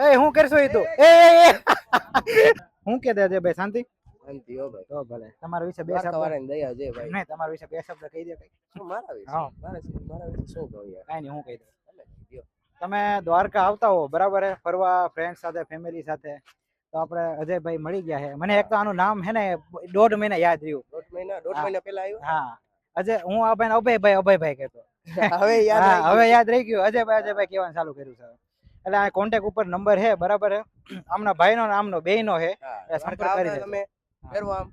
એ હું કરશો એ તું હું કે દે ભાઈ શાંતિ શાંતિ હો ભાઈ. તો ભલે તમારા વિશે બે શબ્દ દ્વારકાવાળાની દયા છે ભાઈ. નહીં તમારા વિશે બે શબ્દ કહી દે કઈ શું મારા વિશે? હા. મારા વિશે શું કહું યાર? કાંઈ નહીં હું કહી દઉં તમે કહી દ્યો. તમે દ્વારકા આવતા હો બરાબર હે ફરવા ફ્રેન્ડ સાથે ફેમિલી સાથે તો આપણે અજયભાઈ મળી ગયા છે મને એક તો આનું નામ હે ને 1.5 મહિના યાદ રહ્યું દોઢ મહિના પહેલા આવ્યો. હા અજય હું આ ભાઈ અભયભાઈ કહેતો હવે યાદ હા, આવી હવે યાદ રહી ગયું અજયભાઈ કહેવાનું ચાલુ કર્યું છે એટલે આ કોન્ટેક્ટ ઉપર નંબર છે બરાબર હે આમના ભાઈનો ને આમનો બેયનો છે હા, સંપર્ક દ્વારકા કરી આવતા દેજો. તમે ફેરવો આમ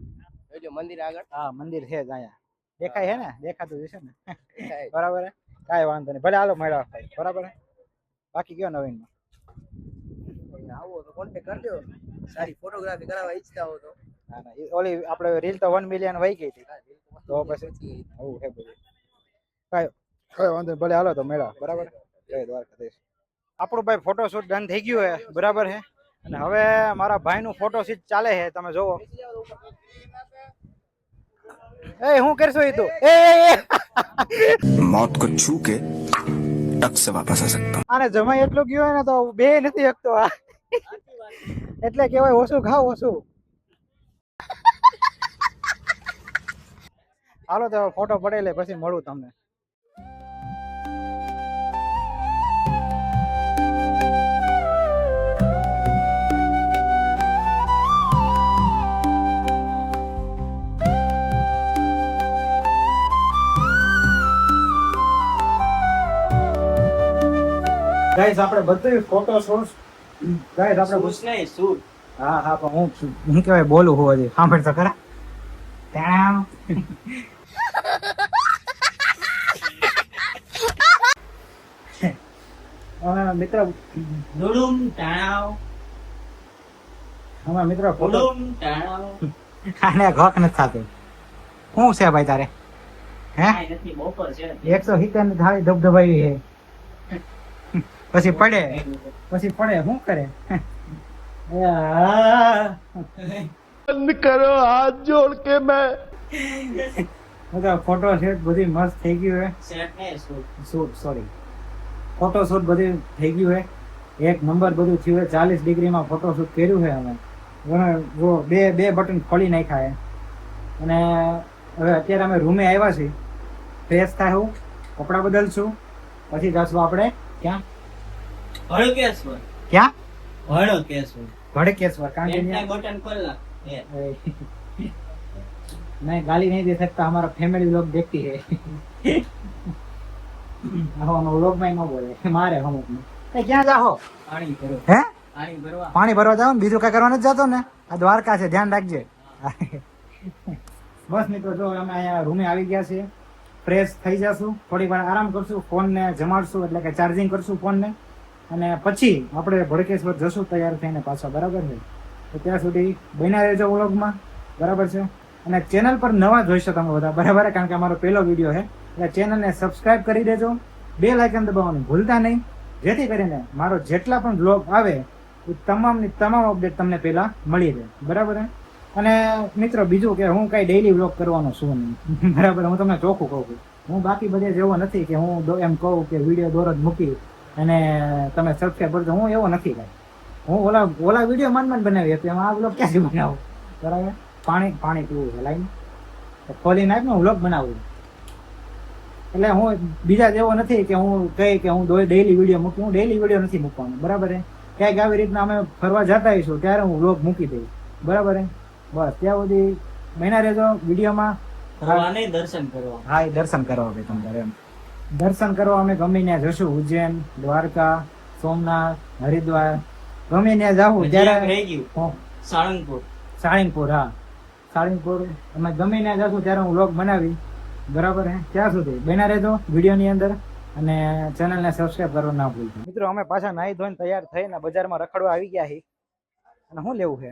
જોજો મંદિર આગળ. હા મંદિર છે જ અહીંયા દેખાય છે ને દેખાતું જશે ને બરાબર હે કાંઈ વાંધો નહીં ભલે હાલો મળ્યા ભાઈ બરાબર હે બાકી કયો નવીનમાં આવો તો કોન્ટેક્ટ કરજો. સારી ફોટોગ્રાફી કરાવવા ઈચ્છતા હો તો. ના ના ઓલી આપણે રીલ તો 1 મિલિયન વહી ગઈ હતી તો પછી આવું છે બધું કાંઈ વાંધો નહીં ભલે હાલો તો મળ્યા બરાબર જય દ્વારકાધીશ આપણું ભાઈ ફોટોશૂટ ડન થઈ ગયું છે બરાબર છે અને હવે મારા ભાઈનું ફોટોશૂટ ચાલે છે તમે જોવો એ હું કરશો એ તું मौत को छू के टक से वापस आ सकता हूँ। આને જમાઈ એટલું ગયું હોય ને તો બે નથી શકતો આ એટલે કેવાય ઓછું ખાવ ઓછું હાલો તો ફોટો પડી લે પછી મળું તમને ગાઈસ આપણે બધું ફોટો શૂટ ગાઈસ આપણે નહીં શૂટ. હા હા પણ હું કહેવાય બોલું હું હજી સાંભળ તો ખરા ત્યાં મિત્ર ડુડુમ ટાણાવ અમારા મિત્ર ફોટો ડુડુમ ટાણાવ. આને ઘક નથી થતું શું છે ભાઈ તારે હે કાંઈ નથી બપોર છે. 170 ની થાળી ધબધબાવી છે પછી પડે શું કરે करो हाथ जोड़ के मैं ફોટો શૂટ બધી મસ્ત થઈ ગયું હે સેટ નહીં shoot. Shoot sorry photo shoot બધું થઈ ગયું હે એક નંબર બધું થયું હે 40 ડિગ્રીમાં ફોટો શૂટ કર્યું છે અમે જો બે બટન ખોલી નાખ્યા હે અને હવે અત્યારે અમે રૂમે આવ્યા છીએ ફ્રેશ થાયું કપડાં બદલશું પછી જશું આપણે ક્યાં હળકેશ્વર. ક્યાં હળકેશ્વર. ભડકેશ્વર કારણ કે એન્ડ ત્યાં- બટન ખોલના. એ. नहीं गाली नहीं दे सकता हमारा फैमिली लोग देखती है हम लोग में न बोले मारे हम अपने ए ક્યાં જાહો પાણી ભરો. હે પાણી ભરવા. પાણી ભરવા જાવ ને બીજું કઈ કરવા નથી જતો ને આ દ્વારકા છે ધ્યાન રાખજે બસ મિત્રો જો અમે અહીંયા રૂમે આવી ગયા છીએ ફ્રેશ થઈ જશું થોડી વાર આરામ કરશું ફોન ને જમાડશું એટલે કે ચાર્જિંગ કરશું ફોન ને અને પછી આપણે ભડકેશ્વર જશું તૈયાર થઈને પાછા બરાબર છે તો ત્યાં સુધી બન્યા રહેજો વ્લોગમાં બરાબર છે અને ચેનલ પર નવા જોઈશો તમે બધા બરાબર કારણ કે અમારો પહેલો વિડીયો છે એટલે ચેનલને સબસ્ક્રાઇબ કરી દેજો બેલ આઇકન દબાવવાનું ભૂલતા નહીં જેથી કરીને મારો જેટલા પણ બ્લોગ આવે એ તમામની તમામ અપડેટ તમને પહેલા મળી રહે બરાબર છે અને મિત્રો બીજું કે હું કાંઈ ડેઈલી બ્લોગ કરવાનો છું નહીં બરાબર હું તમને ચોખ્ખું કહું છું હું બાકી બધે જેવો નથી કે હું એમ કહું કે વિડીયો દોરજ મૂકી અને તમે સબસ્ક્રાઇબ કરજો હું એવો નથી કાંઈ હું ઓલા વિડીયો માન બનાવી હતી એમાં આ બ્લોગ ક્યાંથી બનાવું બરાબર પાણી પીવું છે લાઈન ખોલીને આપ ને વ્લોગ બનાવું એટલે હું બીજા જેવો નથી કે હું કહી કે હું ડેઈલી વિડીયો મૂકી હું ડેઈલી વિડીયો નથી મૂકવાનો બરાબર છે ક્યાંક આવી રીતના અમે ફરવા જતા આવીશું ત્યારે હું વ્લોગ મૂકી દઈશ બરાબર છે બસ ત્યાં સુધી બન્યા રહેજો વિડીયોમાં ફરવા નહીં, દર્શન કરવા. હા એ દર્શન કરવા ભાઈ તમારે એમ દર્શન કરવા અમે ગમે ત્યાં જશું ઉજ્જૈન દ્વારકા સોમનાથ હરિદ્વાર ગમે ત્યાં જાવું હજી એક ત્યારે રહી ગયું. સાળંગપુર. સાળંગપુર હા સાળંગપુર અમે ગમે ત્યાં જશું ત્યારે હું વ્લોગ બનાવી બરાબર હે ત્યાં સુધી બન્યા રહેજો વિડીયોની અંદર અને ચેનલને સબસ્ક્રાઇબ કરવાનું ના ભૂલતા મિત્રો અમે પાછા નાહી ધોઈને તૈયાર થઈને બજારમાં રખડવા આવી ગયા છીએ અને શું લેવું છે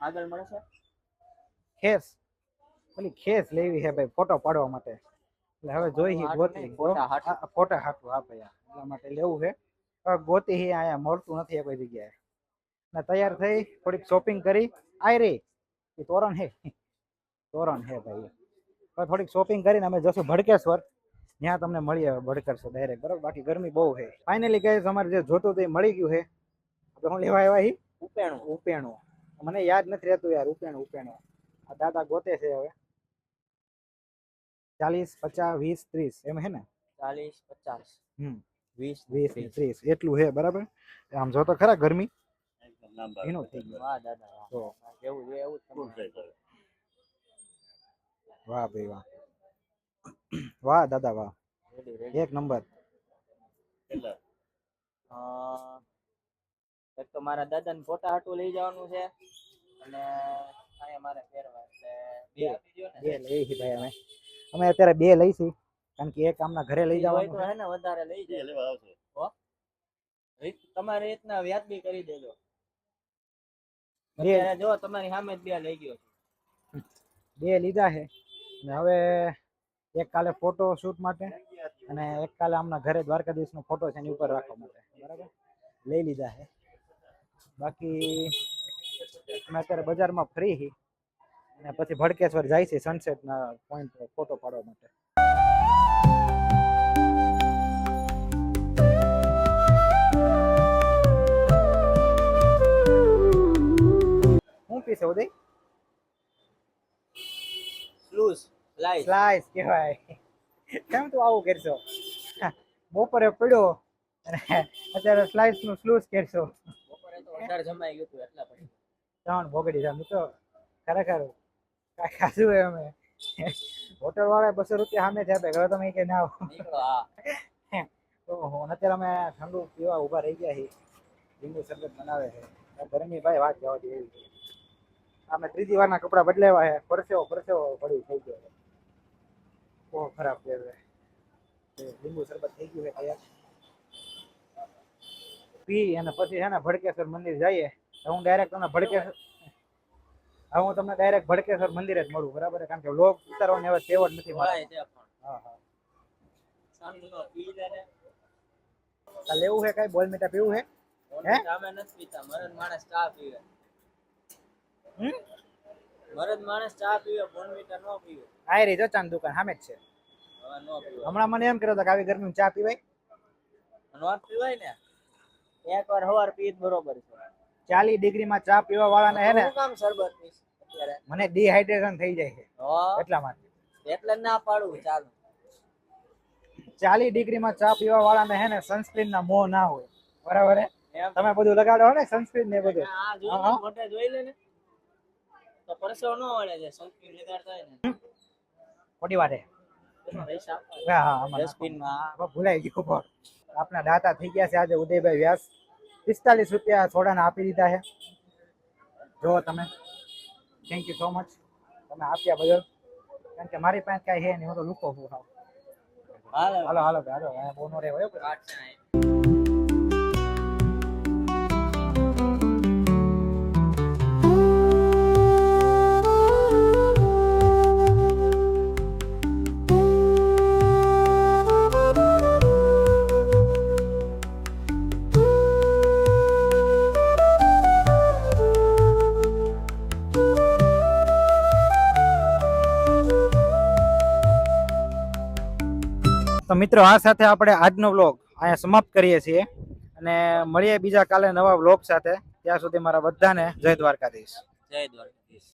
આગળ મળે છે. ખેસ ઓલી ખેસ લેવી છે ભાઈ ફોટો પાડવા માટે એટલે હવે જોઈ ગોતી ફોટા હાટું. ફોટા હાટું હા ભાઈ એટલા માટે લેવું છે હવે ગોતી અહીંયા મળતું નથી કોઈ જગ્યાએ ને તૈયાર થઈ થોડીક શોપિંગ કરી આઈ રે એ તોરણ હે ભાઈ હવે થોડીક શોપિંગ કરીને અમે જશું ભડકેશ્વર ત્યાં તમને મળીએ ભડકરશો ડાયરેક્ટ, બરાબર. બાકી ગરમી બહુ છે. ફાઇનલી ગાઈસ અમારે જે જોતું હતું એ મળી ગયું છે. આપણે શું લેવા આવ્યા છીએ? ઉપેણું. મને યાદ નથી રહેતું યાર. ઉપેણું આ દાદા ગોતે છે હવે. 40, 50, 20, 30 એમ હે ને? 40, 50, 20, 20, 30 એટલું છે, બરાબર. આમ જો તો ખરા ગરમી એનું થઈ ગયું. વાહ દાદા વાહ. તો જેવું જોઈએ એવું જ તમને. વાહ ભાઈ વાહ. વાહ દાદા વાહ, રેડી રેડી. એક નંબર. એક તો મારા દાદાને ફોટા હાટું લઈ જવાનું છે અને અહીંયા મારે પહેરવા એટલે બે આપી દ્યો ને. બે લઈ છે ભાઈ અમે અત્યારે બે લઈશું, કારણ કે એક આમના ઘરે લઈ બીજું હોય જવાનું તો છે. હે ને વધારે લઈ જાય. હો? તમારી રીતના વ્યાજબી કરી દેજો. અત્યારે જો તમારી સામે જ બે લઈ ગયો છું. બે લીધા છે અને હવે એક કાલે ફોટો શૂટ માટે અને એક કાલે આમના ઘરે દ્વારકાધીશ નો ફોટો છે એની ઉપર રાખવા માટે, બરાબર. લઈ લીધા છે. બાકી અમે અત્યારે બજારમાં ફ્રી છીએ અને પછી ભડકેશ્વર જાય છે સનસેટ ના પોઈન્ટ ફોટો પાડવા માટે. શું પીશે ઉદય? સ્લાઈસ કહેવાય. કેમ તું આવું કરશો? બપોરે પડ્યો અને અત્યારે સ્લાઈસ નું સ્લૂસ કરશો. બપોરે તો વધારે જમાઈ ગયું હતું એટલા પછી. ત્રણ ભોગડી જાય મિત્રો. ખરેખર ખાધું હોય અમે. હોટલ વાળા 200 રૂપિયા સામે થયા હતા. તમે કે ના આવો. નીકળો હા. ઓહો, અત્યારે અમે ઠંડુ પીવા ઉભા રહી ગયા છીએ. લીંબુ શરબત બનાવે છે. ગરમી ભાઈ વાત જવા દે એવી છે. અમે ત્રીજી વારના કપડા બદલાવ્યા છે. પરસેવો પડી થઈ ગયો છે. બહુ ખરાબ પહેરવે. લીંબુ શરબત થઈ ગયું છે તૈયાર. પી અને પછી છે ને ભડકેશ્વર મંદિર જઈએ. હું ડાયરેક્ટ તમને ભડકેશ્વર મંદિરે જ મળું, બરાબર. કારણ કે લોક ઉતારવાની હવે ટેવ જ નથી મારે. હા હા. આ લેવું છે કઈ બોલમીટા પીવું છે? અમે નથી પીતા. મરદ માણસ ચા પીવે. મરદ માણસ ચા પીવે, બોનવીટા નો પીવે. આ રહી જો ચાંદ દુકાન સામે જ છે. હવે નો પીવે. હમણાં મને એમ કર્યો હતો કે આવી ગરમીમાં ચા પીવાય? નો પીવાય ને. એકવાર સવાર પી જ બરોબર છે. 40 ડિગ્રીમાં ચા પીવા વાળાને હે ને શું કામ શરબત પીશ અત્યારે? મને ડિહાઇડ્રેશન થઈ જાય છે એટલા માટે. એટલે જ ના પાડું ચાલુ. 40 ડિગ્રીમાં ચા પીવા વાળાને હે ને સનસ્ક્રીન ના મોહ ના હોય, બરાબર હે? તમે બધું લગાડો ને સનસ્ક્રીન ને બધું. આ જોઈ લે, મોઢે જોઈ લે ને તો પરસેવો નો વળે છે. સનસ્ક્રીન લગાડતા હોય ને ખોટી વાત હે. પૈસા હા ડસ્ટબિનમાં ભૂલાઈ ગયું પણ. આપણા દાતા થઈ ગયા છે આજે ઉદયભાઈ વ્યાસ. 45 રૂપિયા સોડાના આપી દીધા છે. જો તમે, થેન્ક યુ સો મચ તમે આપ્યા બદલ. કારણ કે મારી પાસે કઈ છે નહીં, હું તો લુકો છું. હાલો હાલો હાલો બોનો રે હોય. તો મિત્રો આ સાથે આપણે આજનો વ્લોગ અહીંયા સમાપ્ત કરીએ છીએ અને મળીએ બીજા કાલે નવા વ્લોગ સાથે. ત્યાં સુધી મારા બધાને જય દ્વારકાધીશ. જય દ્વારકા.